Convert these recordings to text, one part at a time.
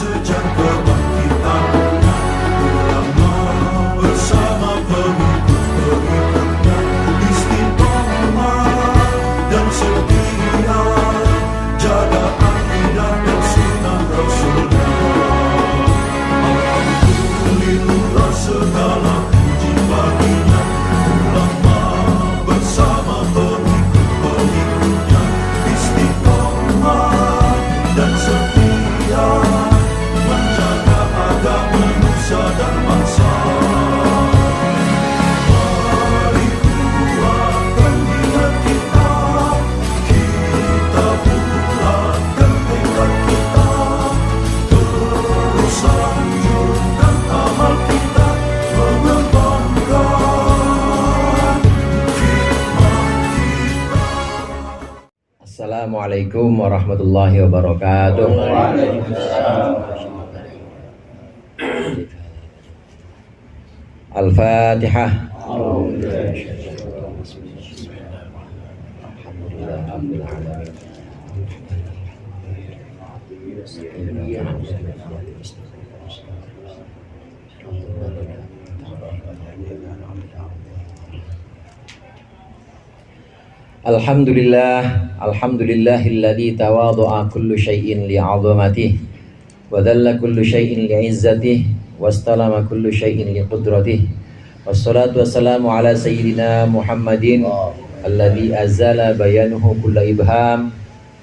sejak kebangkitannya, ulama bersama pengikut-pengikutnya istiqomah dan setia, jaga akidah dan sunnah Rasulullah. Alhamdulillah segala puji baginya, ulama bersama pengikut-pengikutnya istiqomah dan setia, menjaga agama nusa dan bangsa. Mari kuatkan niat kita, kita bulatkan tekad kita, terus lanjutkan amal kita, mengembangkan hikmah kita. Assalamualaikum warahmatullahi wabarakatuh. Al-Fatihah. Alhamdulillahilladzi tawadhu'a kullu syai'in li'azamatihi wa dhalla kullu syai'in li'izzatihi wastalama kullu syai'in liqudratihi. Wassalatu wassalamu ala sayyidina Muhammadin alladzi azala bayanuhu kulla ibham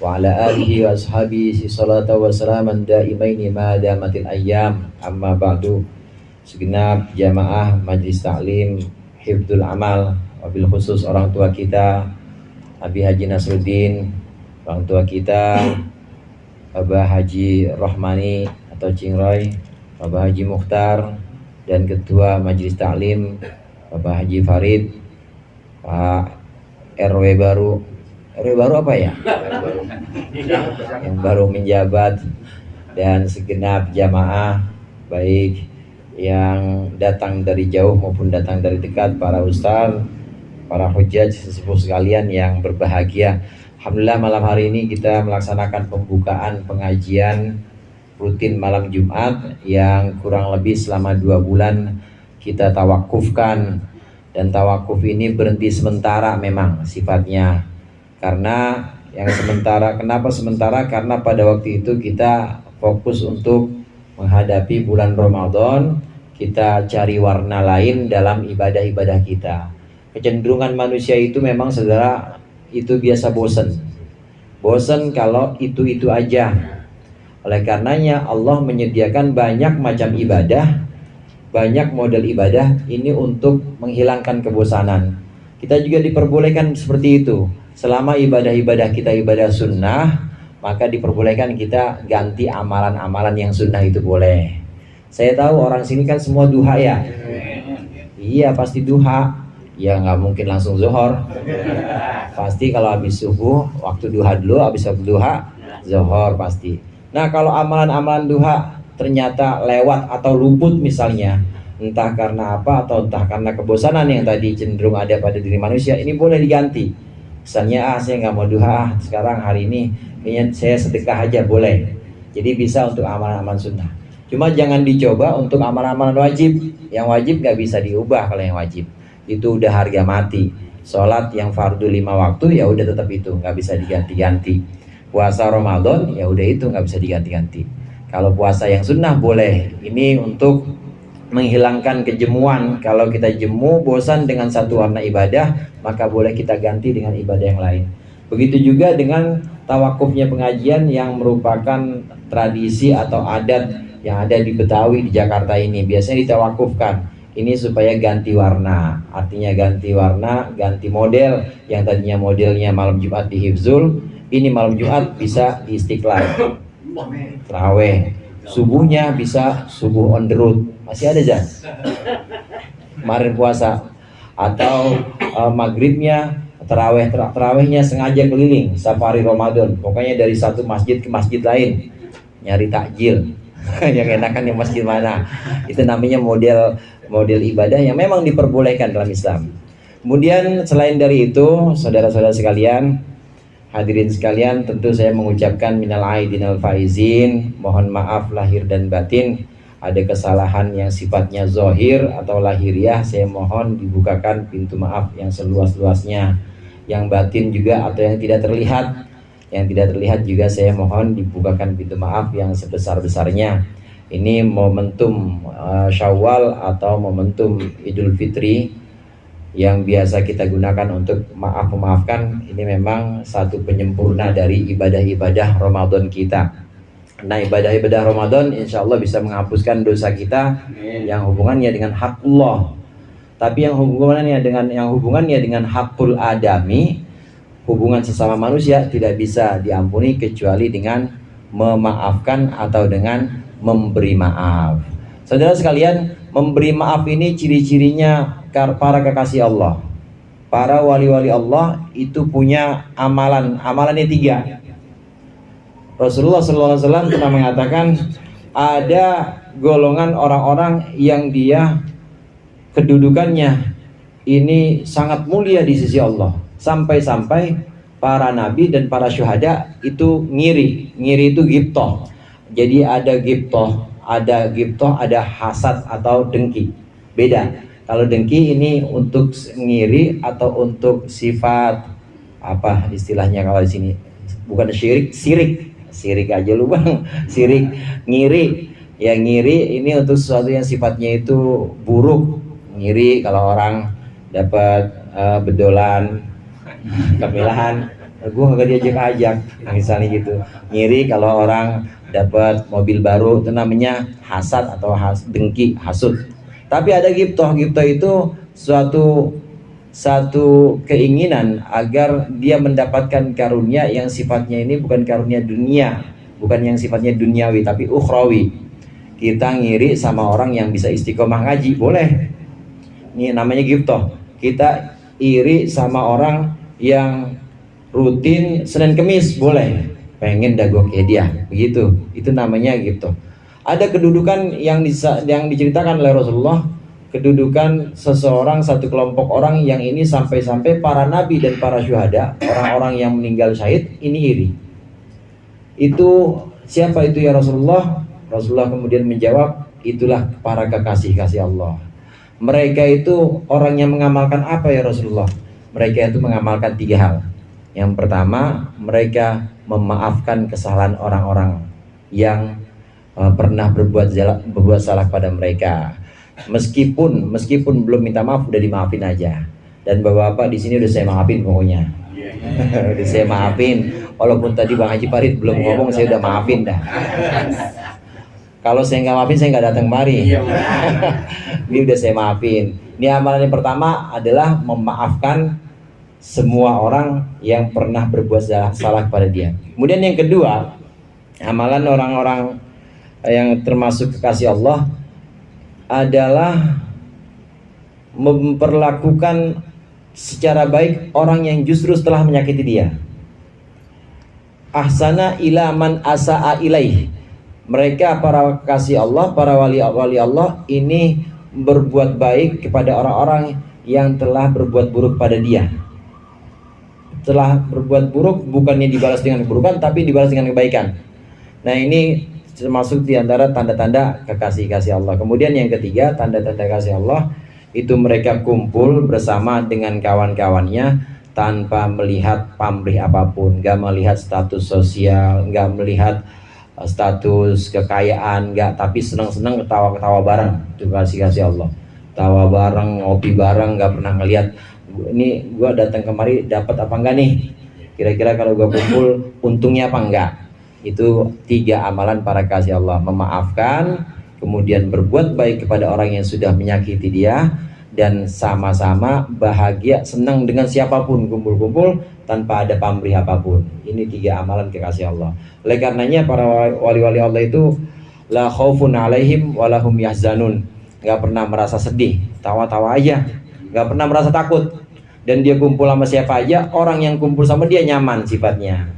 wa ala alihi wa ashabihi salatu wa salaman daimaini ma damatil ayyam. Amma ba'du. Segenap jamaah Majelis Taklim Hifdzul Amal, wabil khusus orang tua kita Abi Haji Nasruddin, orang tua kita Abah Haji Rohmani atau Cingroy, Abah Haji Mukhtar, dan Ketua Majelis Taklim Abah Haji Farid, Pak RW baru apa ya? Yang baru menjabat, dan segenap jamaah baik yang datang dari jauh maupun datang dari dekat, para ustaz, para hujjaj sesepuh sekalian yang berbahagia. Alhamdulillah malam hari ini kita melaksanakan pembukaan pengajian rutin malam Jumat yang kurang lebih selama 2 bulan kita tawakufkan. Dan tawakuf ini berhenti sementara memang sifatnya. Karena yang sementara, kenapa sementara? Karena pada waktu itu kita fokus untuk menghadapi bulan Ramadan, kita cari warna lain dalam ibadah-ibadah kita. Kecenderungan manusia itu memang saudara itu biasa bosan kalau itu aja. Oleh karenanya Allah menyediakan banyak macam ibadah, banyak model ibadah ini untuk menghilangkan kebosanan. Kita juga diperbolehkan seperti itu. Selama ibadah-ibadah kita ibadah sunnah, maka diperbolehkan kita ganti amalan-amalan yang sunnah itu boleh. Saya tahu orang sini kan semua duha ya. Iya pasti duha. Ya nggak mungkin langsung zuhur. Pasti kalau habis subuh waktu duha dulu, habis waktu duha zuhur pasti. Nah kalau amalan-amalan duha ternyata lewat atau luput misalnya, entah karena apa atau entah karena kebosanan yang tadi cenderung ada pada diri manusia, ini boleh diganti. Misalnya saya nggak mau duha sekarang hari ini, kayaknya saya sedekah aja boleh. Jadi bisa untuk amalan-amalan sunnah. Cuma jangan dicoba untuk amalan-amalan wajib. Yang wajib nggak bisa diubah. Kalau yang wajib itu udah harga mati. Sholat yang fardu 5 waktu ya udah tetap itu, nggak bisa diganti-ganti. Puasa Ramadan ya udah itu nggak bisa diganti-ganti. Kalau puasa yang sunnah boleh. Ini untuk menghilangkan kejemuan. Kalau kita jemu bosan dengan satu warna ibadah, maka boleh kita ganti dengan ibadah yang lain. Begitu juga dengan tawakufnya pengajian yang merupakan tradisi atau adat yang ada di Betawi, di Jakarta ini. Biasanya ditawakufkan. Ini supaya ganti warna, artinya ganti warna, ganti model. Yang tadinya modelnya malam Jumat di Hifzul, ini malam Jumat bisa di Istiqlal, Terawih. Subuhnya bisa subuh on the road, masih ada Jan? Kemarin puasa. Atau maghribnya terawihnya sengaja keliling, safari Ramadan. Pokoknya dari satu masjid ke masjid lain, nyari takjil. Yang enakan yang masjid mana? Itu namanya model ibadah yang memang diperbolehkan dalam Islam. Kemudian selain dari itu, saudara-saudara sekalian, Hadirin sekalian, tentu saya mengucapkan minal aidin al faizin, mohon maaf lahir dan batin. Ada kesalahan yang sifatnya zohir atau lahiriah, saya mohon dibukakan pintu maaf yang seluas-luasnya. Yang batin juga atau yang tidak terlihat, juga saya mohon dibukakan pintu maaf yang sebesar-besarnya. Ini momentum Syawal atau momentum Idul Fitri yang biasa kita gunakan untuk memaafkan. Ini memang satu penyempurna dari ibadah-ibadah Ramadan kita. Nah, ibadah-ibadah Ramadan insya Allah bisa menghapuskan dosa kita yang hubungannya dengan hak Allah. Tapi yang hubungannya dengan hakul adami, hubungan sesama manusia, tidak bisa diampuni kecuali dengan memaafkan atau dengan memberi maaf. Saudara sekalian, memberi maaf ini ciri-cirinya para kekasih Allah, para wali-wali Allah itu punya amalannya 3. Rasulullah SAW pernah mengatakan ada golongan orang-orang yang dia kedudukannya ini sangat mulia di sisi Allah, sampai-sampai para nabi dan para syuhada itu ngiri itu ghibthah. Jadi ada ghibthah, ada hasad atau dengki. Beda. Kalau dengki ini untuk ngiri atau untuk sifat apa istilahnya kalau di sini? Bukan sirik aja lu bang. Sirik, ngiri. Ya ngiri ini untuk sesuatu yang sifatnya itu buruk. Ngiri kalau orang dapat bedolan, kemilahan, gue kagak diajak-ajak, misalnya gitu. Ngiri kalau orang dapat mobil baru, itu namanya hasad atau dengki, hasud. Tapi ada ghibthah itu satu keinginan agar dia mendapatkan karunia yang sifatnya ini bukan karunia dunia, bukan yang sifatnya duniawi tapi ukhrawi. Kita ngiri sama orang yang bisa istiqomah ngaji, boleh. Ini namanya ghibthah. Kita iri sama orang yang rutin Senin Kemis, boleh. Pengen dago kayak dia, begitu. Itu namanya ghibthah. Ada kedudukan yang diceritakan oleh Rasulullah, kedudukan seseorang, satu kelompok orang yang ini sampai-sampai para nabi dan para syuhada, orang-orang yang meninggal syahid, ini iri. Itu siapa itu ya Rasulullah? Rasulullah kemudian menjawab, itulah para kekasih-kasih Allah. Mereka itu orang yang mengamalkan apa ya Rasulullah? Mereka itu mengamalkan 3 hal. Yang pertama, mereka memaafkan kesalahan orang-orang yang pernah berbuat salah pada mereka. Meskipun belum minta maaf, udah dimaafin aja. Dan bapak-bapak di sini udah saya maafin pokoknya. Udah saya maafin. Walaupun tadi Bang Haji Farid belum ngomong, saya udah maafin dah. Kalau saya nggak maafin, saya nggak datang kemari. Ini udah saya maafin. Ini amalan yang pertama adalah memaafkan semua orang yang pernah berbuat salah kepada dia. Kemudian yang kedua, amalan orang-orang yang termasuk kekasih Allah adalah memperlakukan secara baik orang yang justru setelah menyakiti dia. Ahsana ila man asa'a ilaih. Mereka para kekasih Allah, para wali Allah ini berbuat baik kepada orang-orang yang telah berbuat buruk pada dia. Telah berbuat buruk bukannya dibalas dengan keburukan, tapi dibalas dengan kebaikan. Nah, ini termasuk di antara tanda-tanda kekasih-kasih Allah. Kemudian yang ketiga, tanda-tanda kasih Allah itu mereka kumpul bersama dengan kawan-kawannya tanpa melihat pamrih apapun, gak melihat status sosial, gak melihat status kekayaan, gak, tapi senang-senang ketawa-ketawa bareng. Itu kasih-kasih Allah. Tawa bareng, ngopi bareng, gak pernah ngelihat ini gua datang kemari dapat apa enggak nih? Kira-kira kalau gua kumpul untungnya apa enggak? Itu 3 amalan para kasih Allah. Memaafkan, kemudian berbuat baik kepada orang yang sudah menyakiti dia, dan sama-sama bahagia, senang dengan siapapun, kumpul-kumpul tanpa ada pamrih apapun. Ini 3 amalan kekasih Allah. Oleh karenanya para wali-wali Allah itu la khaufun alaihim walahum yahzanun. Gak pernah merasa sedih, tawa-tawa aja, gak pernah merasa takut. Dan dia kumpul sama siapa aja, orang yang kumpul sama dia nyaman sifatnya.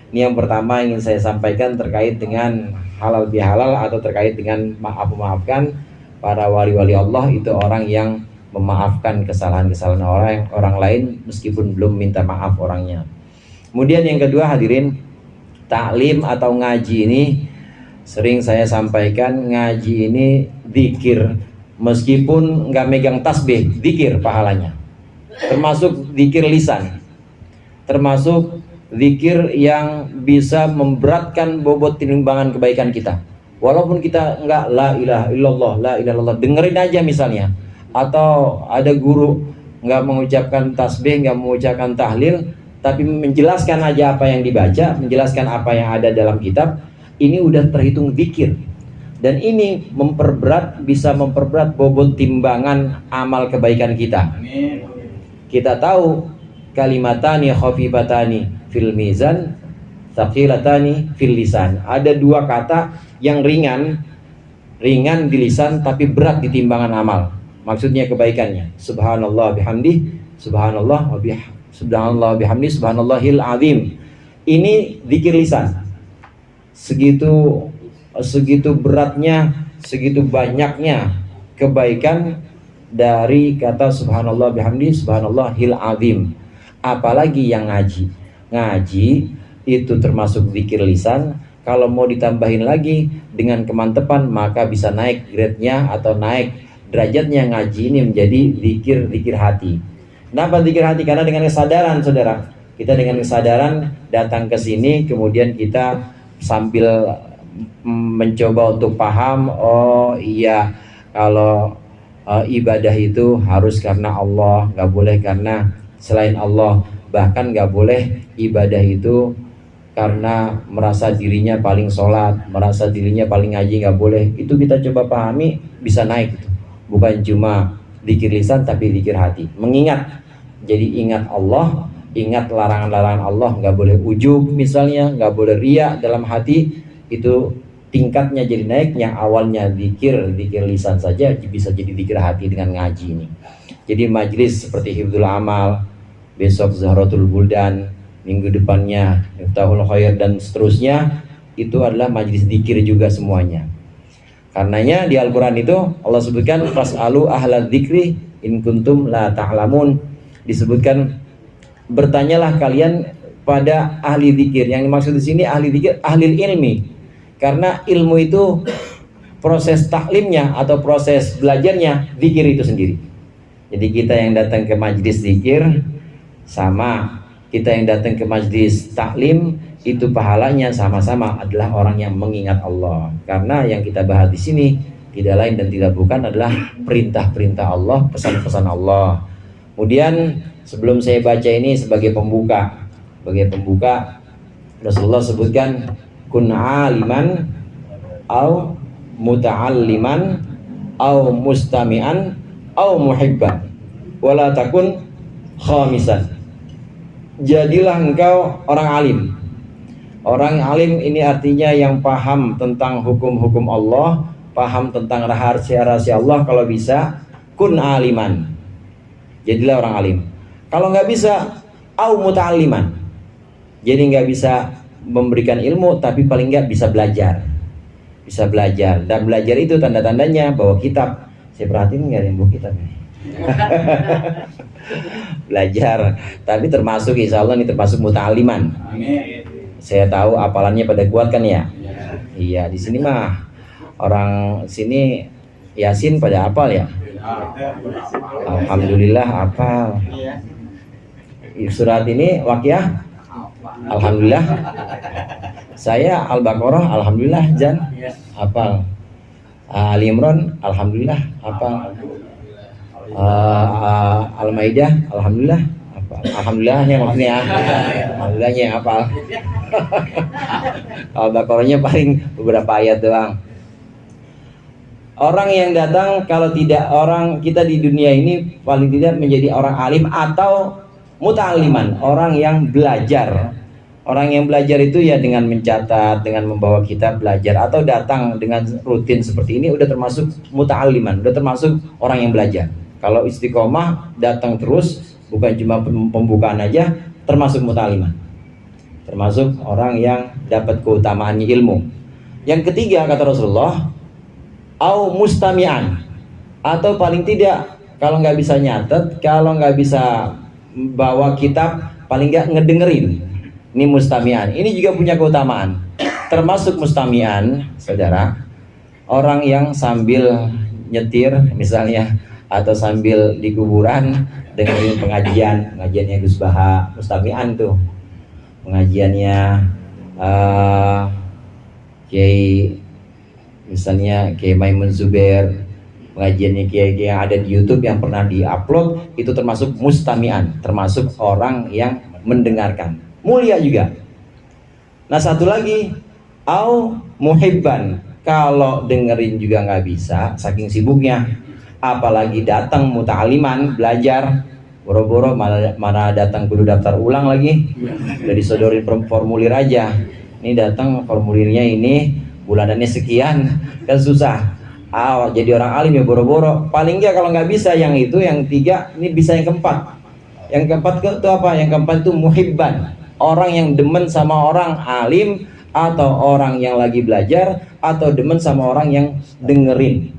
Ini yang pertama ingin saya sampaikan terkait dengan halal bihalal atau terkait dengan maafkan. Para wali-wali Allah itu orang yang memaafkan kesalahan-kesalahan orang lain meskipun belum minta maaf orangnya. Kemudian yang kedua hadirin, taklim atau ngaji ini sering saya sampaikan, ngaji ini zikir. Meskipun nggak megang tasbih, zikir pahalanya. Termasuk zikir lisan, termasuk zikir yang bisa memberatkan bobot timbangan kebaikan kita. Walaupun kita nggak la ilaha illallah, la ilaha illallah, dengerin aja misalnya. Atau ada guru nggak mengucapkan tasbih, nggak mengucapkan tahlil, tapi menjelaskan aja apa yang dibaca, menjelaskan apa yang ada dalam kitab, ini udah terhitung zikir. Dan ini bisa memperberat bobot timbangan amal kebaikan kita. Kita tahu kalimatani khafifatani fil mizan, tsaqilatani fil lisan. Ada dua kata yang ringan di lisan tapi berat di timbangan amal. Maksudnya kebaikannya. Subhanallah bihamdi, subhanallah bihamdi, subhanallahil azim. Ini zikir lisan. Segitu beratnya, segitu banyaknya kebaikan dari kata subhanallah bihamdi, subhanallahil azim. Apalagi yang ngaji itu termasuk zikir lisan. Kalau mau ditambahin lagi dengan kemantepan, maka bisa naik grade-nya atau naik derajatnya ngaji ini menjadi zikir hati. Kenapa zikir hati? Karena dengan kesadaran, saudara, kita dengan kesadaran datang ke sini, kemudian kita sambil mencoba untuk paham, oh iya, kalau ibadah itu harus karena Allah, nggak boleh karena selain Allah. Bahkan nggak boleh ibadah itu karena merasa dirinya paling sholat, merasa dirinya paling ngaji, nggak boleh. Itu kita coba pahami, bisa naik itu. Bukan cuma zikir lisan tapi zikir hati, mengingat. Jadi ingat Allah, ingat larangan-larangan Allah, nggak boleh ujub misalnya, nggak boleh riya dalam hati. Itu tingkatnya jadi naik. Yang awalnya zikir lisan saja bisa jadi zikir hati dengan ngaji ini. Jadi majlis seperti Hifdzul Amal, besok Zahratul Buldan, minggu depannya Miftahul Khair dan seterusnya, itu adalah majlis zikir juga semuanya. Karenanya di Al-Quran itu Allah sebutkan fas'alu ahla dzikri in kuntum la ta'lamun. Disebutkan bertanyalah kalian pada ahli zikir. Yang dimaksud di sini ahli zikir, ahli ilmi. Karena ilmu itu proses taklimnya atau proses belajarnya zikir itu sendiri. Jadi kita yang datang ke majlis zikir sama kita yang datang ke majlis taklim, itu pahalanya sama-sama adalah orang yang mengingat Allah. Karena yang kita bahas di sini tidak lain dan tidak bukan adalah perintah-perintah Allah, pesan-pesan Allah. Kemudian sebelum saya baca ini sebagai pembuka Rasulullah sebutkan kun aliman au muta'alliman au mustami'an au muhibban wala takun khamisan. Jadilah engkau orang alim. Orang alim ini artinya yang paham tentang hukum-hukum Allah, paham tentang rahasia-rahasia Allah. Kalau bisa, kun aliman, jadilah orang alim. Kalau nggak bisa, au muta'alliman, jadi nggak bisa memberikan ilmu, tapi paling nggak bisa belajar. Dan belajar itu tanda-tandanya bawa kitab. Saya perhatiin nggak ada yang bawa kitab nih. Belajar, tapi termasuk insya Allah ini termasuk muta'alliman. Saya tahu apalannya pada kuat kan ya? Iya, di sini mah orang sini Yasin pada hafal ya? Alhamdulillah hafal. Surat ini Waqiah alhamdulillah. Saya Al-Baqarah alhamdulillah Jan hafal. Ali Imran alhamdulillah hafal. Al-Maidah alhamdulillah hafal. Alhamdulillahnya maksudnya. Alhamdulillahnya hafal. Al-Baqarahnya paling beberapa ayat doang. Orang yang datang, kalau tidak orang kita di dunia ini paling tidak menjadi orang alim atau muta'alliman, orang yang belajar. Orang yang belajar itu ya dengan mencatat, dengan membawa kitab belajar, atau datang dengan rutin seperti ini udah termasuk muta'alliman, udah termasuk orang yang belajar. Kalau istiqomah datang terus, bukan cuma pembukaan aja, termasuk muta'alliman, termasuk orang yang dapat keutamaannya ilmu. Yang ketiga kata Rasulullah, au mustami'an, atau paling tidak kalau nggak bisa nyatet, kalau nggak bisa bawa kitab, paling nggak ngedengerin. Ini mustami'an. Ini juga punya keutamaan. Termasuk mustami'an, saudara, orang yang sambil nyetir misalnya atau sambil di kuburan dengerin pengajiannya Gus Baha, mustami'an tuh. Pengajiannya Kiai misalnya Kiai Maimun Zubair, pengajiannya Kiai yang ada di YouTube yang pernah diupload, itu termasuk mustami'an, termasuk orang yang mendengarkan, mulia juga. Nah satu lagi, au muhibban, kalau dengerin juga nggak bisa saking sibuknya, apalagi datang muta'aliman belajar, boro-boro mana datang kudu daftar ulang lagi, udah disodorin formulir aja, ini datang formulirnya ini bulanannya sekian, kan susah. Jadi orang alim ya boro-boro. Paling enggak kalau nggak bisa yang itu, yang tiga, ini bisa yang keempat. Yang keempat itu apa? Yang keempat itu muhibban, orang yang demen sama orang alim atau orang yang lagi belajar, atau demen sama orang yang dengerin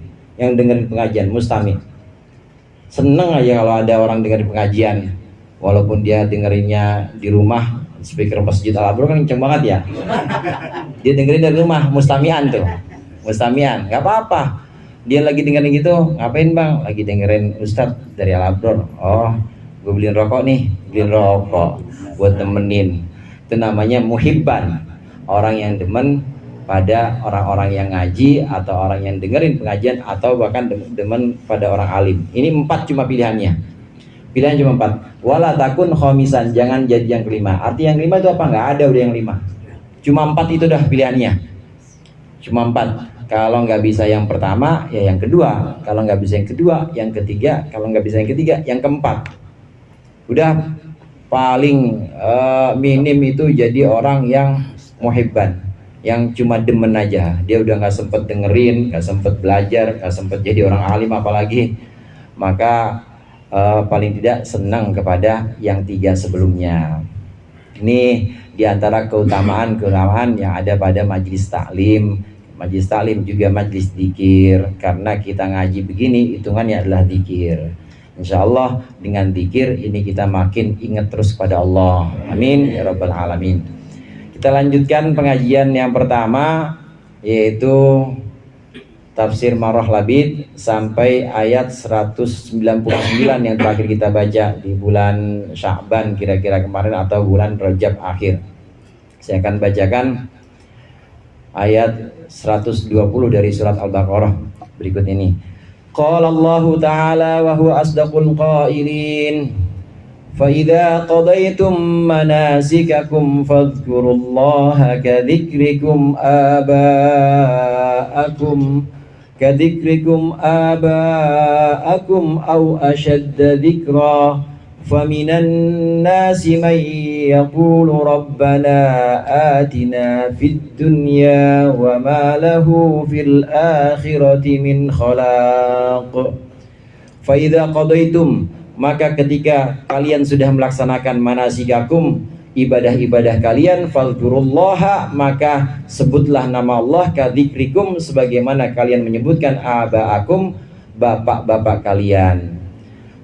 pengajian, mustami. Seneng aja kalau ada orang dengerin pengajian, walaupun dia dengerinnya di rumah. Speaker Masjid Al-Abror kan kenceng banget ya. Dia dengerin dari rumah, mustami'an tuh. Mustami'an, nggak apa-apa. Dia lagi dengerin gitu, ngapain bang? Lagi dengerin Ustadz dari Al-Abror. Oh, gue beliin rokok nih, buat temenin. Itu namanya muhibban, orang yang demen pada orang-orang yang ngaji, atau orang yang dengerin pengajian, atau bahkan demen pada orang alim. Ini 4 cuma pilihannya. Pilihan cuma 4. Wala takun khomisan, jangan jadi yang kelima. Arti yang kelima itu apa? Nggak ada udah yang 5. Cuma 4 itu dah pilihannya. Cuma 4. Kalau nggak bisa yang pertama, ya yang kedua. Kalau nggak bisa yang kedua, yang ketiga. Kalau nggak bisa yang ketiga, yang keempat. Udah paling minim itu jadi orang yang muhibban, yang cuma demen aja. Dia udah nggak sempet dengerin, nggak sempet belajar, nggak sempet jadi orang alim apalagi. Maka paling tidak senang kepada yang 3 sebelumnya. Ini diantara keutamaan yang ada pada majlis taklim. Majlis taklim juga majlis dzikir, karena kita ngaji begini hitungannya adalah dzikir. Insya Allah dengan dzikir ini kita makin ingat terus pada Allah. Amin ya rabbal alamin. Kita lanjutkan pengajian yang pertama, yaitu Tafsir Marrah Labid sampai ayat 199 yang terakhir kita baca di bulan Sya'ban kira-kira kemarin, atau bulan Rajab akhir. Saya akan bacakan ayat 120 dari surat Al-Baqarah berikut ini. Qala Allahu ta'ala wa huwa asdaqul qailin. Fa idza qadaytum manasikakum fadhkurullaha kadzikrikum aba'akum aw ashadda dzikra faminan nasi man yaqulu rabbana atina fid dunya wa ma lahu fil akhirati min khalaq. Fa idza qadaitum, maka ketika kalian sudah melaksanakan manasikakum, ibadah-ibadah kalian, fadhkurullaha, maka sebutlah nama Allah, kadzikrikum, sebagaimana kalian menyebutkan aba'akum, bapak-bapak kalian.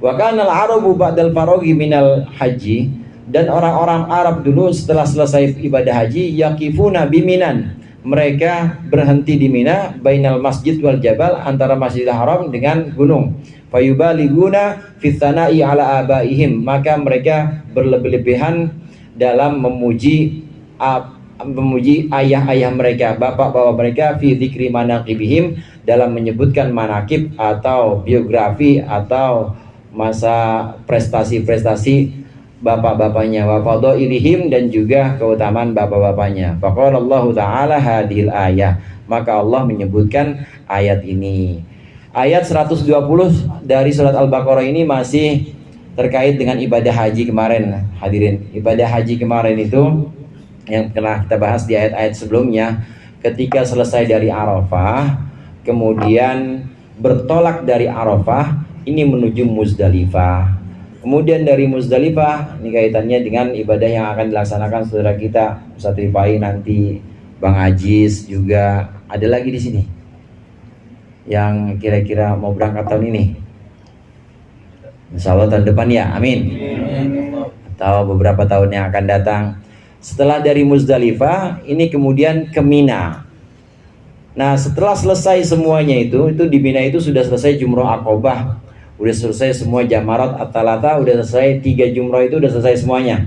Wa kana al-arabu ba'dal faraghi minal haji, dan orang-orang Arab dulu setelah selesai ibadah haji, yaqifuna biminan, mereka berhenti di Mina, bainal masjid wal jabal, antara Masjidil Haram dengan gunung. Fayubaliguna fit tsana'i ala abaihim, maka mereka berlebih-lebihan dalam memuji ayah-ayah mereka, bapak-bapak mereka, fi dzikri manaqibihim, dalam menyebutkan manaqib atau biografi atau masa prestasi-prestasi bapak-bapaknya, wa fadailihim, dan juga keutamaan bapak-bapaknya. Faqala Allah Ta'ala hadhil ayah, maka Allah menyebutkan ayat ini. Ayat 120 dari surat Al-Baqarah ini masih terkait dengan ibadah haji kemarin, hadirin. Ibadah haji kemarin itu yang pernah kita bahas di ayat-ayat sebelumnya, ketika selesai dari Arafah, kemudian bertolak dari Arafah, ini menuju Muzdalifah. Kemudian dari Muzdalifah, ini kaitannya dengan ibadah yang akan dilaksanakan saudara kita Ustaz Rifai nanti, Bang Aziz juga ada lagi di sini yang kira-kira mau berangkat tahun ini. Insya Allah tahun depan ya, amin. Atau beberapa tahun yang akan datang. Setelah dari Muzdalifah, ini kemudian ke Mina. Nah, setelah selesai semuanya itu di Mina itu sudah selesai Jumrah Aqobah, udah selesai semua jamarat at-talata, udah selesai 3 jumrah itu udah selesai semuanya.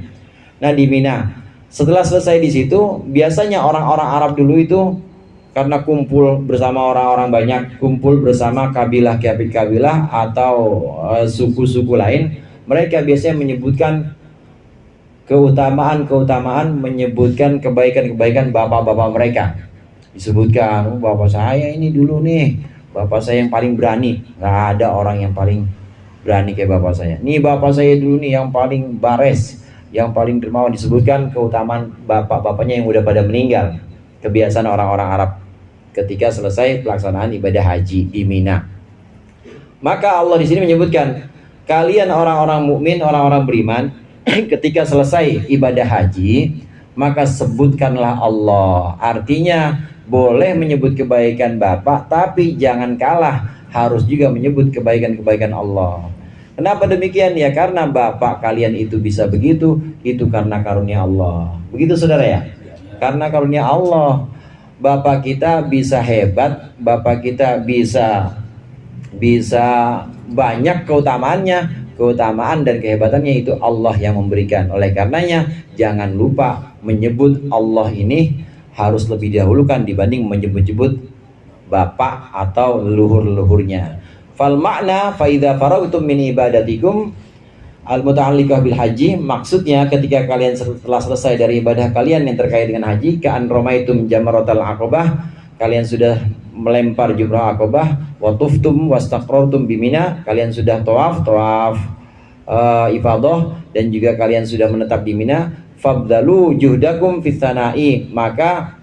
Nah, di Mina, setelah selesai di situ, biasanya orang-orang Arab dulu itu karena kumpul bersama orang-orang banyak, kumpul bersama kabilah atau suku-suku lain, mereka biasanya menyebutkan keutamaan, menyebutkan kebaikan-kebaikan bapak-bapak mereka. Disebutkan, bapak saya ini dulu nih, bapak saya yang paling berani. Nggak ada orang yang paling berani kayak bapak saya. Nih bapak saya dulu nih yang paling bares, yang paling dermawan. Disebutkan keutamaan bapak-bapaknya yang udah pada meninggal. Kebiasaan orang-orang Arab ketika selesai pelaksanaan ibadah haji di Mina. Maka Allah di sini menyebutkan, kalian orang-orang mukmin, orang-orang beriman, ketika selesai ibadah haji, maka sebutkanlah Allah. Artinya boleh menyebut kebaikan bapak, tapi jangan kalah, harus juga menyebut kebaikan-kebaikan Allah. Kenapa demikian? Ya karena bapak kalian itu bisa begitu, itu karena karunia Allah. Begitu saudara ya? Karena karunia Allah. Bapak kita bisa hebat, bapak kita bisa banyak keutamaan dan kehebatannya itu Allah yang memberikan. Oleh karenanya jangan lupa menyebut Allah ini harus lebih dahulukan dibanding menyebut-nyebut bapak atau leluhur-leluhurnya. Fal makna fa idza faragtum min ibadatikum al-muta'alliqah bil haji, maksudnya ketika kalian telah selesai dari ibadah kalian yang terkait dengan haji, ka'an ramaitum jamratal aqabah, kalian sudah melempar jumrah aqabah, wa tuftum wastaqrartum bimina, kalian sudah tawaf ifadah, dan juga kalian sudah menetap di Mina, fabdalu juhdakum fit tsana'i, maka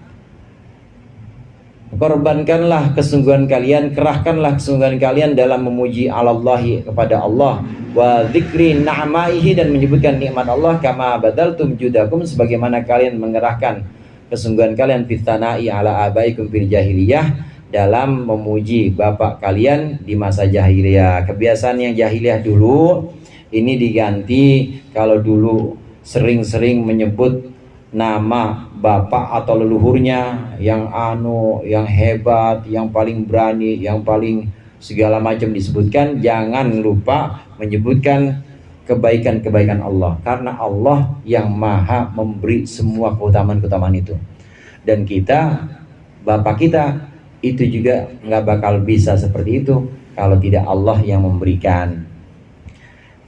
korbankanlah kesungguhan kalian, kerahkanlah kesungguhan kalian dalam memuji Allahi kepada Allah, wa dzikri na'maihi, dan menyebutkan nikmat Allah, kama badaltum judakum, sebagaimana kalian mengerahkan kesungguhan kalian fit tsana'i ala abaikum fil jahiliyah, dalam memuji bapak kalian di masa jahiliyah. Kebiasaan yang jahiliyah dulu ini diganti. Kalau dulu sering-sering menyebut nama bapak atau leluhurnya yang yang hebat, yang paling berani, yang paling segala macam disebutkan, jangan lupa menyebutkan kebaikan-kebaikan Allah, karena Allah yang maha memberi semua keutamaan-keutamaan itu. Dan kita, bapak kita itu juga nggak bakal bisa seperti itu kalau tidak Allah yang memberikan.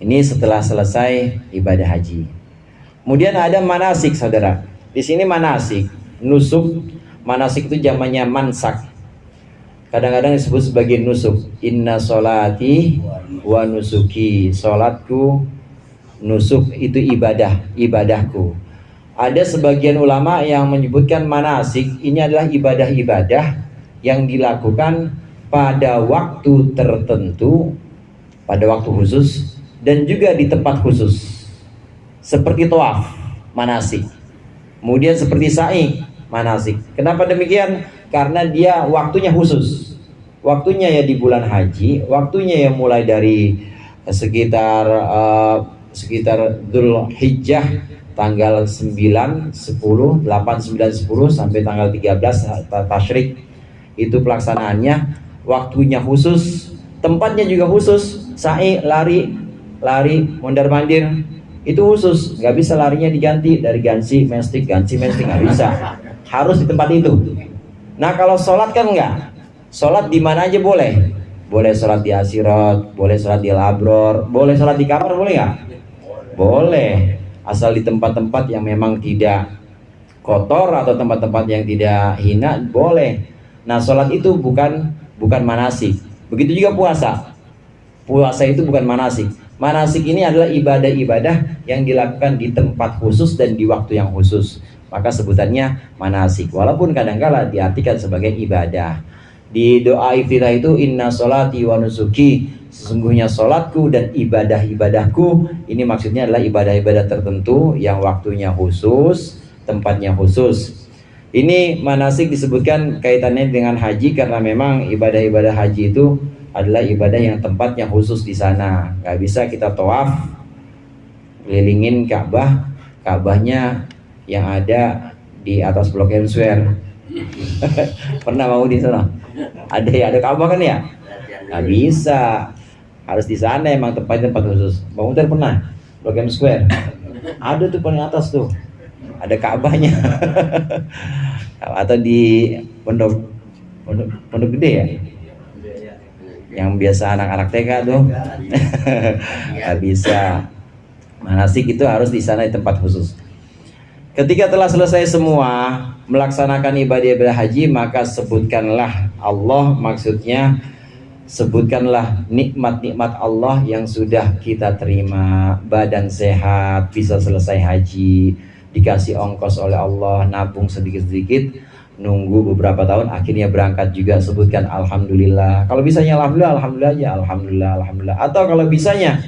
Ini setelah selesai ibadah haji. Kemudian ada manasik, saudara. Di sini manasik, nusuk. Manasik itu zamannya mansak. Kadang-kadang disebut sebagai nusuk. Inna sholati wa nusuki. Sholatku, nusuk itu ibadahku. Ada sebagian ulama yang menyebutkan manasik ini adalah ibadah-ibadah yang dilakukan pada waktu tertentu, pada waktu khusus, dan juga di tempat khusus. Seperti tawaf, manasik. Kemudian seperti sa'i, manasik. Kenapa demikian? Karena dia waktunya khusus. Waktunya ya di bulan haji, waktunya ya mulai dari sekitar Dzulhijjah tanggal 9, 10, 8, 9, 10 sampai tanggal 13 tasyrik. Itu pelaksanaannya, waktunya khusus, tempatnya juga khusus. Sa'i, lari, mondar-mandir, itu khusus, nggak bisa larinya diganti dari gansi mestik, nggak bisa, harus di tempat itu. Nah kalau sholat kan enggak, sholat di mana aja boleh sholat di Asirat, boleh sholat di Al-Abror, boleh sholat di kamar, boleh nggak? Boleh, asal di tempat-tempat yang memang tidak kotor atau tempat-tempat yang tidak hina, boleh. Nah sholat itu bukan manasik. Begitu juga puasa itu bukan manasik. Manasik ini adalah ibadah-ibadah yang dilakukan di tempat khusus dan di waktu yang khusus, maka sebutannya manasik, walaupun kadang-kala diartikan sebagai ibadah. Di doa iftitah itu, inna sholati wa nusuki, sesungguhnya sholatku dan ibadah-ibadahku, ini maksudnya adalah ibadah-ibadah tertentu yang waktunya khusus, tempatnya khusus. Ini manasik disebutkan kaitannya dengan haji karena memang ibadah-ibadah haji itu adalah ibadah yang tempatnya khusus di sana. Gak bisa kita tawaf kelilingin Ka'bahnya yang ada di atas Blok M Square. Pernah mau di sana? Ada Ka'bah kan ya? Nggak bisa, harus di sana emang tempat khusus. Bang Uter pernah Blok M Square? Ada tuh paling atas tuh, ada Ka'bahnya. Atau di pondok gede ya, yang biasa anak-anak TK tuh. Nggak bisa, manasik itu harus di sana di tempat khusus. Ketika telah selesai semua melaksanakan ibadah haji, maka sebutkanlah Allah, maksudnya sebutkanlah nikmat-nikmat Allah yang sudah kita terima. Badan sehat, bisa selesai haji, dikasih ongkos oleh Allah, nabung sedikit-sedikit, nunggu beberapa tahun, akhirnya berangkat juga. Sebutkan alhamdulillah. Kalau bisanya alhamdulillah, alhamdulillah aja, alhamdulillah, alhamdulillah. Atau kalau bisanya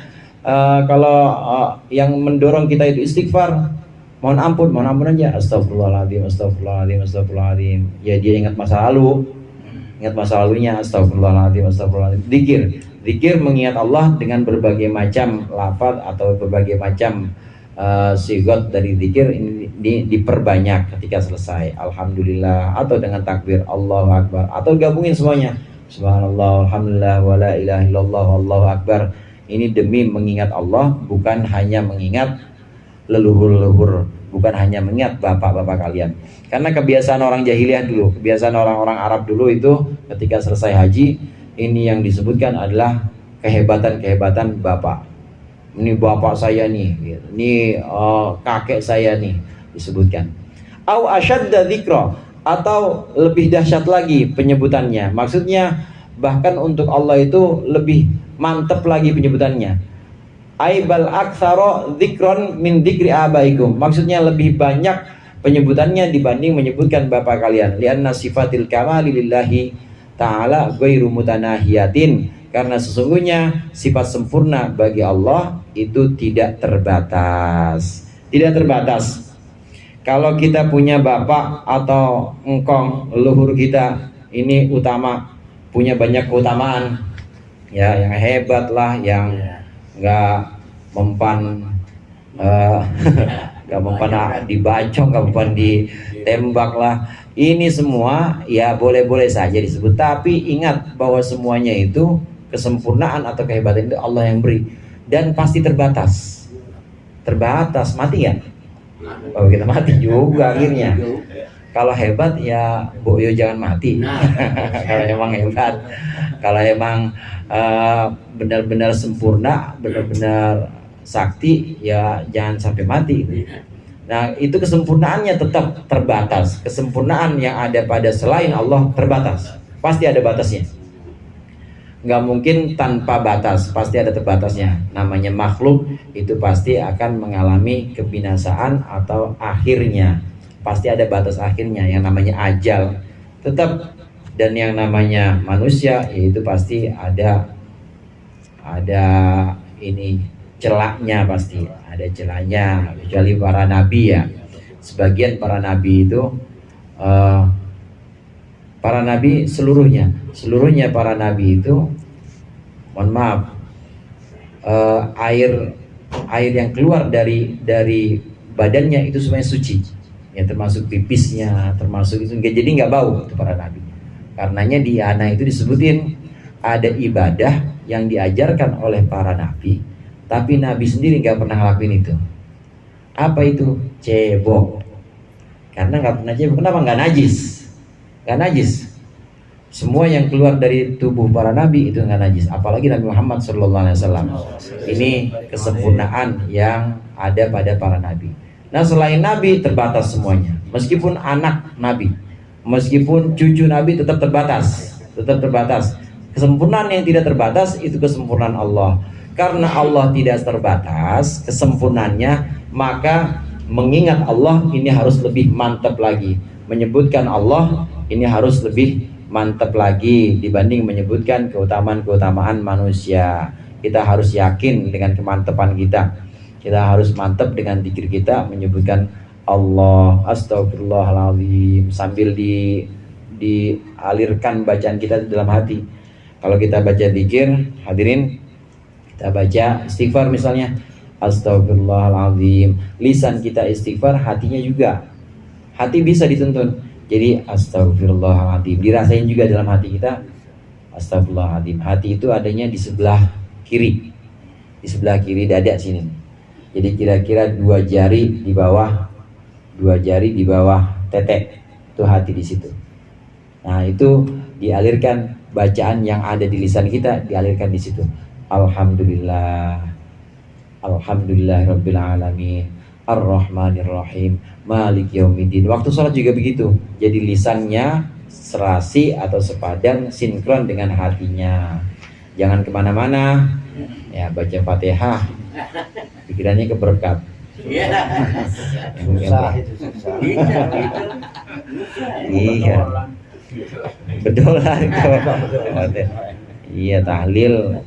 yang mendorong kita itu istighfar, mohon ampun aja, astagfirullahaladzim, astagfirullahaladzim, astagfirullahaladzim. Ya dia ingat masa lalu, ingat masa lalunya, astagfirullahaladzim, astagfirullahaladzim. Zikir mengingat Allah dengan berbagai macam lafaz atau berbagai macam sigot dari zikir ini diperbanyak ketika selesai. Alhamdulillah, atau dengan takbir Allahu Akbar, atau gabungin semuanya, subhanallah, alhamdulillah, wala ilaha illallah, Allahu Akbar. Ini demi mengingat Allah, bukan hanya mengingat leluhur-leluhur, bukan hanya mengingat bapak-bapak kalian. Karena kebiasaan orang jahiliyah dulu, kebiasaan orang-orang Arab dulu itu ketika selesai haji, ini yang disebutkan adalah kehebatan-kehebatan bapak. Ini bapak saya nih, ini kakek saya nih, disebutkan. Au asyadda dzikra, atau lebih dahsyat lagi penyebutannya. Maksudnya bahkan untuk Allah itu lebih mantap lagi penyebutannya. Aibal aktsara dzikron min dzikri abaikum, maksudnya lebih banyak penyebutannya dibanding menyebutkan bapak kalian. Lianna sifatil kamali lillahi ta'ala ghairu mutanahiyatin, karena sesungguhnya sifat sempurna bagi Allah itu tidak terbatas. Tidak terbatas. Kalau kita punya bapak atau engkong, leluhur kita ini utama, punya banyak keutamaan, ya, yang hebat lah, yang nggak mempan nggak mempan dibacok, nggak mempan ditembak lah. Ini semua ya boleh-boleh saja disebut, tapi ingat bahwa semuanya itu kesempurnaan atau kehebatan itu Allah yang beri, dan pasti terbatas. Terbatas, mati kan? Kalau kita mati juga akhirnya. Kalau hebat ya Boyo jangan mati. Kalau emang hebat, kalau emang benar-benar sempurna, benar-benar sakti, ya jangan sampai mati. Nah, itu kesempurnaannya tetap terbatas. Kesempurnaan yang ada pada selain Allah terbatas, pasti ada batasnya. Nggak mungkin tanpa batas, pasti ada terbatasnya. Namanya makhluk itu pasti akan mengalami kebinasaan atau akhirnya, pasti ada batas akhirnya, yang namanya ajal tetap. Dan yang namanya manusia itu pasti ada ini celaknya, pasti ada celaknya, kecuali para nabi ya. Sebagian para nabi itu para nabi seluruhnya para nabi itu, mohon maaf, air yang keluar dari badannya itu semuanya suci ya, termasuk pipisnya, termasuk itu, jadi nggak bau itu para nabi. Karenanya di Ana itu disebutin ada ibadah yang diajarkan oleh para nabi, tapi nabi sendiri nggak pernah ngelakuin itu. Apa itu? Cebok. Karena nggak pernah cebok. Kenapa? Nggak najis. Nggak najis. Semua yang keluar dari tubuh para nabi itu nggak najis. Apalagi Nabi Muhammad SAW. Ini kesempurnaan yang ada pada para nabi. Nah, selain nabi terbatas semuanya. Meskipun anak nabi, meskipun cucu nabi, tetap terbatas. Tetap terbatas. Kesempurnaan yang tidak terbatas itu kesempurnaan Allah. Karena Allah tidak terbatas kesempurnaannya, maka mengingat Allah ini harus lebih mantap lagi. Menyebutkan Allah ini harus lebih mantap lagi dibanding menyebutkan keutamaan-keutamaan manusia. Kita harus yakin dengan kemantapan kita. Kita harus mantap dengan zikir kita, menyebutkan Allah, astagfirullahaladzim, sambil dialirkan bacaan kita di dalam hati. Kalau kita baca zikir, hadirin, kita baca istighfar misalnya, Astagfirullahaladzim. Lisan kita istighfar, hatinya juga. Hati bisa dituntun. Jadi astagfirullahaladzim. Dirasain juga dalam hati kita. Astagfirullahaladzim. Hati itu adanya di sebelah kiri. Di sebelah kiri dada sini. Jadi kira-kira 2 jari di bawah, 2 jari di bawah tete. Itu hati di situ. Nah, itu dialirkan bacaan yang ada di lisan kita, dialirkan di situ. Alhamdulillah, Alhamdulillahirabbil alamin, Ar-Rahmanir-Rahim, Maliki Yaumiddin. Waktu sholat juga begitu. Jadi lisannya serasi atau sepadan, sinkron dengan hatinya. Jangan kemana-mana. Ya, baca Fatihah, pikirannya keberkat. Susah itu, susah. Iya. Berdoa. Iya, tahlil.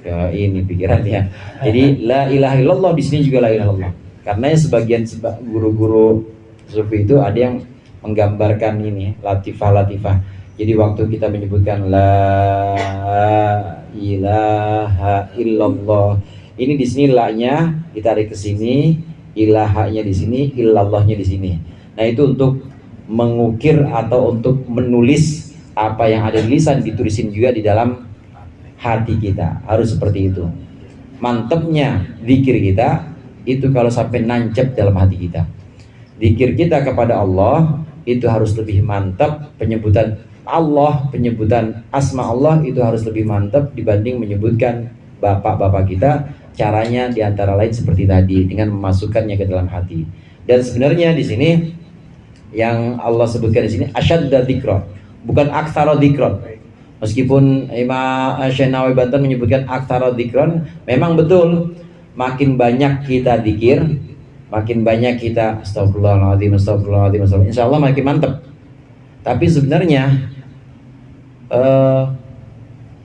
Ke ini pikirannya. Jadi la ilaha illallah di sini juga la ilaha illallah. Karena sebagian guru-guru sufi itu ada yang menggambarkan ini latifah. Jadi waktu kita menyebutkan la ilaha illallah, ini di sini la-nya ditarik ke sini, ilahanya di sini, illallahnya di sini. Nah, itu untuk mengukir atau untuk menulis apa yang ada di lisan, ditulisin juga di dalam hati kita. Harus seperti itu. Mantapnya zikir kita itu kalau sampai nancep dalam hati kita. Zikir kita kepada Allah itu harus lebih mantap. Penyebutan Allah, penyebutan asma Allah itu harus lebih mantap dibanding menyebutkan bapak-bapak kita. Caranya diantara lain seperti tadi, dengan memasukkannya ke dalam hati. Dan sebenarnya di sini yang Allah sebutkan di sini asyadda dzikra, bukan aktsara dzikron. Meskipun Imam Syekh Banten menyebutkan aktsara dzikron, memang betul makin banyak kita dzikir, makin banyak kita astagfirullahaladzim, insya Allah makin mantap. Tapi sebenarnya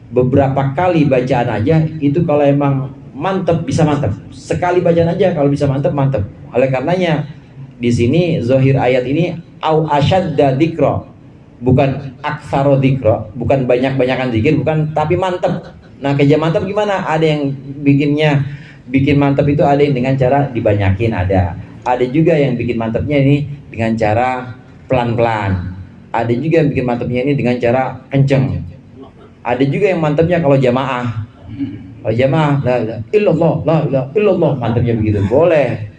beberapa kali bacaan aja itu kalau emang mantap bisa mantap. Sekali bacaan aja kalau bisa mantap. Oleh karenanya di sini zahir ayat ini au asyadda dzikra, bukan aktsara dzikra, bukan banyak-banyakan zikir, bukan, tapi mantap. Nah, kerja mantap gimana? Ada yang bikin mantap itu ada yang dengan cara dibanyakin, ada juga yang bikin mantapnya ini dengan cara pelan-pelan. Ada juga yang bikin mantapnya ini dengan cara kenceng. Ada juga yang mantapnya kalau jamaah. Kalau jamaah, la ilaha illallah, la ilaha illallah, mantapnya begitu. Boleh.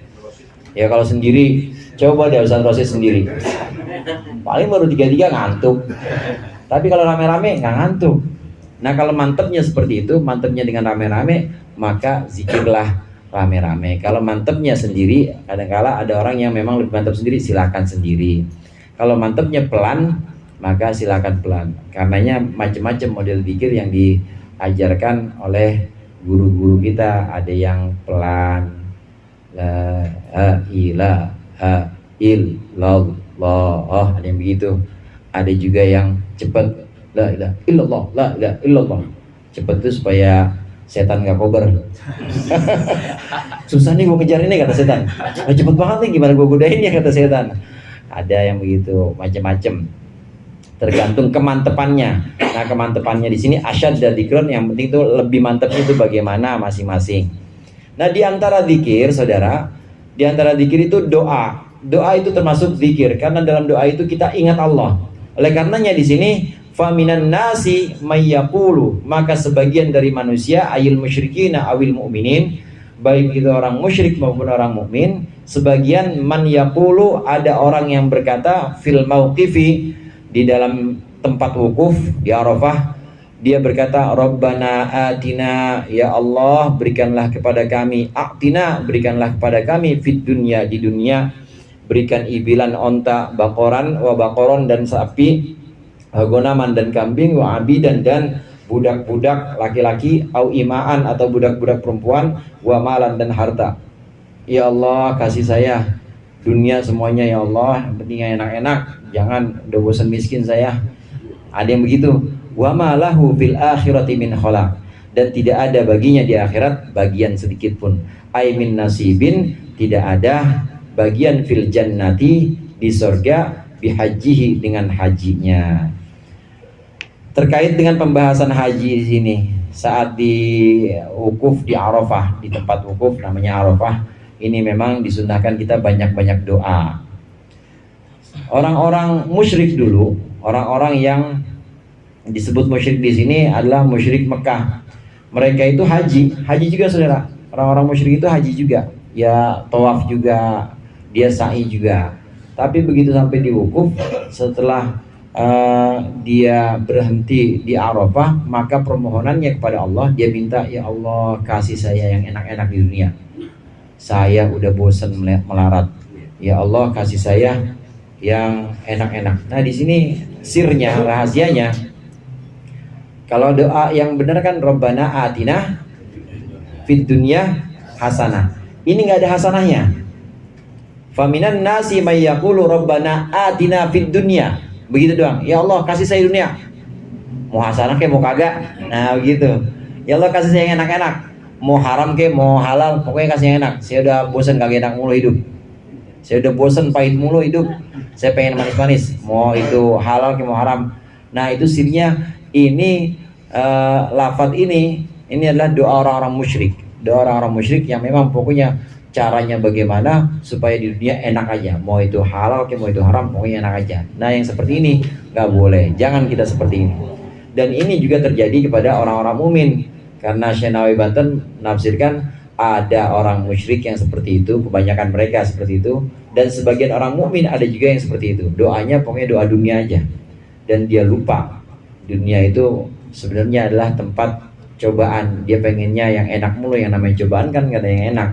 Ya kalau sendiri, coba deh Ustaz Rosid sendiri. Paling baru 3-3 ngantuk. Tapi kalau rame-rame nggak ngantuk. Nah, kalau mantapnya seperti itu, mantapnya dengan rame-rame, maka zikirlah rame-rame. Kalau mantapnya sendiri, kadang-kala ada orang yang memang lebih mantap sendiri, silakan sendiri. Kalau mantapnya pelan, maka silakan pelan. Karenanya macam-macam model zikir yang diajarkan oleh guru-guru kita. Ada yang pelan, la ilaha illallah, ada yang begitu. Ada juga yang cepat, la ilaha illallah, la ilaha illallah. Cepat itu supaya setan nggak kober. Susah nih gue kejar ini, kata setan. Cepet banget nih, gimana gue godain ya, kata setan. Ada yang begitu, macam-macam. Tergantung kemantepannya. Nah, kemantepannya di sini asyad dan dzikron, yang penting itu lebih mantap itu bagaimana masing-masing. Nah, di antara zikir, saudara, di antara zikir itu doa. Doa itu termasuk zikir karena dalam doa itu kita ingat Allah. Oleh karenanya di sini faminan nasi mayyaqulu, maka sebagian dari manusia ayil musyrikina awil mu'minin, baik itu orang musyrik maupun orang mukmin, sebagian man yaqulu, ada orang yang berkata fil mauqifi, di dalam tempat wukuf di Arafah, dia berkata Rabbana atina, ya Allah berikanlah kepada kami, atina berikanlah kepada kami, fid dunya di dunia, berikan ibilan onta, bakoran wa bakoron dan sapi, gonaman dan kambing, wa abidan dan budak-budak laki-laki, au imaan atau budak-budak perempuan, wa malan dan harta. Ya Allah kasih saya dunia semuanya ya Allah, yang penting enak-enak, jangan udah bosan miskin saya. Ada yang begitu. Wa malahu fil akhirati min khalaq, dan tidak ada baginya di akhirat bagian sedikit pun. Ai min nasibin, tidak ada bagian fil jannati, di surga, bihajihi dengan hajinya. Terkait dengan pembahasan haji di sini, saat di wukuf di Arafah, di tempat wukuf namanya Arafah, ini memang disunnahkan kita banyak-banyak doa. Orang-orang musyrik dulu, orang-orang yang disebut musyrik di sini adalah musyrik Mekah. Mereka itu haji juga saudara. Orang-orang musyrik itu haji juga, ya tawaf juga, dia sa'i juga. Tapi begitu sampai di wukuf, setelah dia berhenti di Arafah, maka permohonannya kepada Allah, dia minta, ya Allah kasih saya yang enak-enak di dunia. Saya udah bosan melarat. Ya Allah kasih saya yang enak-enak. Nah di sini sirnya, rahasianya. Kalau doa yang benar kan Rabbana atina fid dunya hasanah. Ini nggak ada hasanahnya. Faminan nasi may yaqulu Rabbana atina fid dunya. Begitu doang. Ya Allah kasih saya dunia. Mau hasanah ke mau kagak. Nah begitu. Ya Allah kasih saya yang enak-enak. Mau haram ke mau halal, pokoknya kasih yang enak. Saya udah bosan kagak enak mulu hidup. Saya udah bosan pahit mulu hidup. Saya pengen manis-manis. Mau itu halal ke mau haram. Nah itu sirnya. Ini lafaz ini adalah doa orang-orang musyrik. Doa orang-orang musyrik yang memang pokoknya caranya bagaimana supaya di dunia enak aja. Mau itu halal ke mau itu haram, pokoknya enak aja. Nah yang seperti ini nggak boleh. Jangan kita seperti ini. Dan ini juga terjadi kepada orang-orang mukmin. Karena Syekh Nawawi Banten menafsirkan ada orang musyrik yang seperti itu, kebanyakan mereka seperti itu, dan sebagian orang mukmin ada juga yang seperti itu. Doanya pokoknya doa dunia aja. Dan dia lupa dunia itu sebenarnya adalah tempat cobaan. Dia pengennya yang enak mulu, yang namanya cobaan kan gak ada yang enak.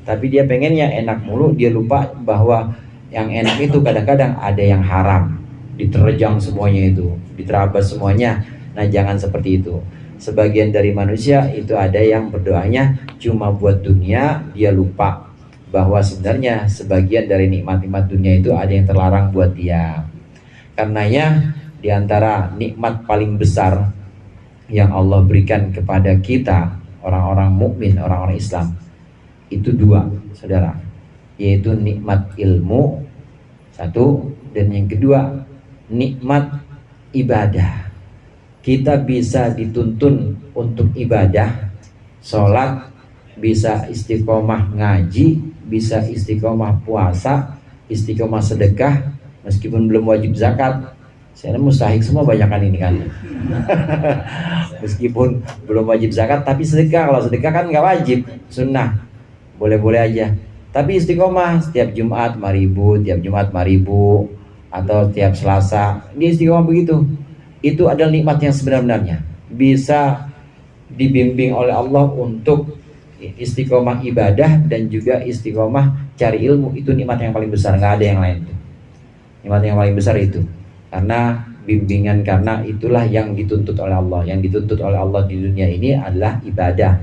Tapi dia pengennya enak mulu, dia lupa bahwa yang enak itu kadang-kadang ada yang haram. Diterjang semuanya itu, diterabas semuanya. Nah jangan seperti itu. Sebagian dari manusia itu ada yang berdoanya cuma buat dunia, dia lupa bahwa sebenarnya sebagian dari nikmat-nikmat dunia itu ada yang terlarang buat dia. Karenanya di antara nikmat paling besar yang Allah berikan kepada kita orang-orang mukmin, orang-orang Islam itu dua, saudara, yaitu nikmat ilmu satu, dan yang kedua nikmat ibadah. Kita bisa dituntun untuk ibadah, sholat, bisa istiqomah ngaji, bisa istiqomah puasa, istiqomah sedekah, meskipun belum wajib zakat. Saya mustahik semua banyakan ini kan. Meskipun belum wajib zakat tapi sedekah. Kalau sedekah kan nggak wajib, sunnah, boleh-boleh aja. Tapi istiqomah setiap Jumat 5.000, tiap Jumat 5.000, atau tiap Selasa dia istiqomah begitu. Itu adalah nikmat yang sebenarnya bisa dibimbing oleh Allah untuk istiqomah ibadah dan juga istiqomah cari ilmu. Itu nikmat yang paling besar, nggak ada yang lain. Nikmat yang paling besar itu. Karena bimbingan, karena itulah yang dituntut oleh Allah. Yang dituntut oleh Allah di dunia ini adalah ibadah.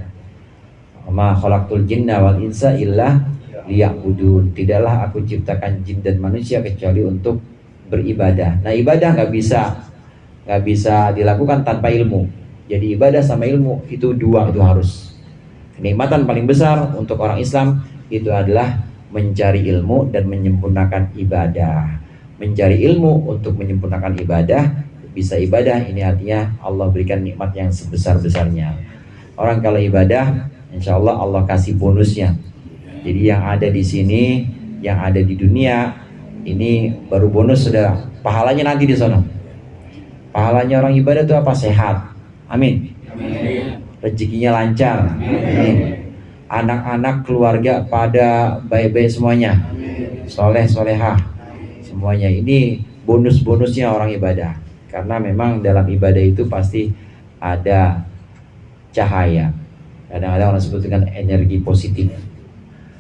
Ma khalaqtul jinna wal insa illa liya'budun. Tidaklah aku ciptakan jin dan manusia kecuali untuk beribadah. Nah ibadah nggak bisa dilakukan tanpa ilmu. Jadi ibadah sama ilmu itu dua, itu harus. Kenikmatan paling besar untuk orang Islam itu adalah mencari ilmu dan menyempurnakan ibadah. Mencari ilmu untuk menyempurnakan ibadah, bisa ibadah, ini artinya Allah berikan nikmat yang sebesar-besarnya. Orang kalau ibadah, insya Allah Allah kasih bonusnya. Jadi yang ada di sini, yang ada di dunia, ini baru bonus, sudah pahalanya nanti di sana. Pahalanya orang ibadah itu apa? Sehat, amin. Rezekinya lancar, amin. Anak-anak keluarga pada baik-baik semuanya, soleh solehah semuanya. Ini bonus-bonusnya orang ibadah. Karena memang dalam ibadah itu pasti ada cahaya. Kadang-kadang orang sebut dengan energi positif.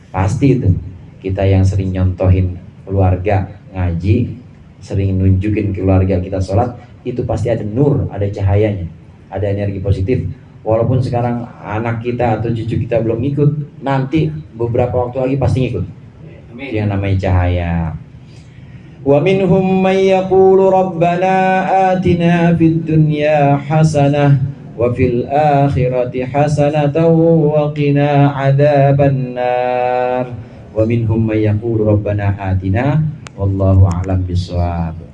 Pasti itu. Kita yang sering nyontohin keluarga ngaji, sering nunjukin keluarga kita sholat, itu pasti ada nur, ada cahayanya, ada energi positif. Walaupun sekarang anak kita atau cucu kita belum ikut, nanti beberapa waktu lagi pasti ikut. Itu yang namanya cahaya. Wa minhum may yaqulu rabbana atina fid dunya hasanah wa fil akhirati hasanatan wa qina adzabannar. Wa minhum may yaqulu rabbana atina wallahu a'lam bissawab.